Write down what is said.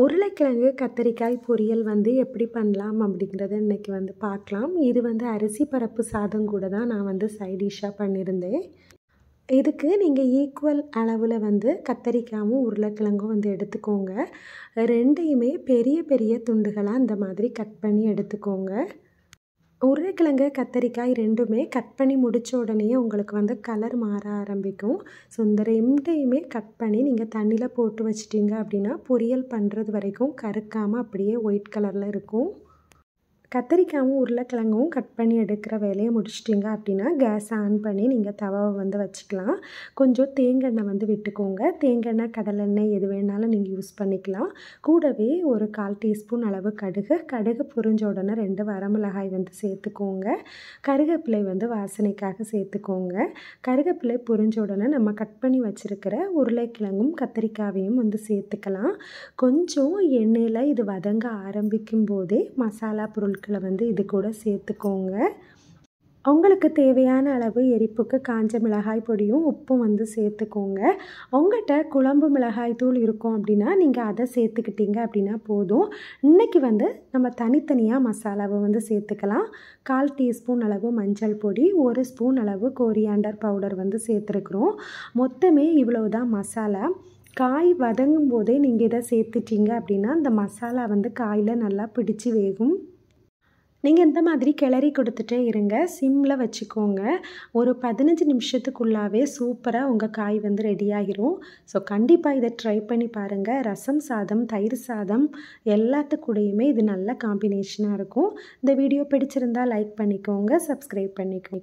உருளைக்கிழங்கு கத்தரிக்காய் பொரியல் எப்படி பண்ணலாம் அப்படிங்கிறத இன்றைக்கி பார்க்கலாம். இது அரிசி பருப்பு சாதம் கூட தான் நான் சைட் டிஷ்ஷாக பண்ணியிருந்தேன். இதுக்கு நீங்கள் ஈக்குவல் அளவில் கத்தரிக்காயும் உருளைக்கிழங்கும் எடுத்துக்கோங்க. ரெண்டையுமே பெரிய பெரிய துண்டுகளாக இந்த மாதிரி கட் பண்ணி எடுத்துக்கோங்க. உருளைக்கிழங்கு கத்தரிக்காய் ரெண்டுமே கட் பண்ணி முடித்த உடனே உங்களுக்கு கலர் மாற ஆரம்பிக்கும். ஸோ இந்த ரெண்டையுமே கட் பண்ணி நீங்கள் தண்ணியில் போட்டு வச்சிட்டிங்க அப்படின்னா பொரியல் பண்ணுறது வரைக்கும் கருக்காமல் அப்படியே ஒயிட் கலரில் இருக்கும். கத்தரிக்காயும் உருளைக்கிழங்கும் கட் பண்ணி எடுக்கிற வேலையை முடிச்சிட்டிங்க அப்படின்னா கேஸ் ஆன் பண்ணி நீங்கள் தவாவை வச்சுக்கலாம். கொஞ்சம் தேங்காய் விட்டுக்கோங்க. தேங்காய் கடலெண்ணெய் எது வேணாலும் நீங்கள் யூஸ் பண்ணிக்கலாம். கூடவே ஒரு 1/4 டீஸ்பூன் அளவு கடுகு பொரிஞ்ச உடனே 2 வரமிளகாய் சேர்த்துக்கோங்க. கருவேப்பிலை வாசனைக்காக சேர்த்துக்கோங்க. கருவேப்பிலை பொரிஞ்ச உடனே நம்ம கட் பண்ணி வச்சுருக்கிற உருளைக்கிழங்கும் கத்தரிக்காயையும் சேர்த்துக்கலாம். கொஞ்சம் எண்ணெயில் இது வதங்க ஆரம்பிக்கும் போதே மசாலா பொருட்கள் இது கூட சேர்த்துக்கோங்க. உங்களுக்கு தேவையான அளவு எரிப்புக்கு காஞ்ச மிளகாய் பொடியும் உப்பும் சேர்த்துக்கோங்க. உங்கள்கிட்ட குழம்பு மிளகாய் தூள் இருக்கும் அப்படின்னா நீங்கள் அதை சேர்த்துக்கிட்டீங்க அப்படின்னா போதும். இன்றைக்கி நம்ம தனித்தனியாக மசாலாவை சேர்த்துக்கலாம். 1/4 டீஸ்பூன் அளவு மஞ்சள் பொடி, 1 ஸ்பூன் அளவு கோரியாண்டர் பவுடர் சேர்த்துருக்குறோம். மொத்தமே இவ்வளவு தான் மசாலா. காய் வதங்கும் போதே நீங்கள் இதை சேர்த்துட்டீங்க அப்படின்னா இந்த மசாலா காயில் நல்லா பிடிச்சி வேகும். நீங்கள் இந்த மாதிரி கிளறி கொடுத்துட்டே இருங்க. சிம்மில் வச்சுக்கோங்க. ஒரு 15 நிமிஷத்துக்குள்ளாவே சூப்பராக உங்கள் காய் ரெடி ஆகிரும். ஸோ கண்டிப்பாக இதை ட்ரை பண்ணி பாருங்கள். ரசம் சாதம், தயிர் சாதம் எல்லாத்துக்கூடையுமே இது நல்ல காம்பினேஷனாக இருக்கும். இந்த வீடியோ பிடிச்சிருந்தால் லைக் பண்ணிக்கோங்க, சப்ஸ்கிரைப் பண்ணிக்கோங்க.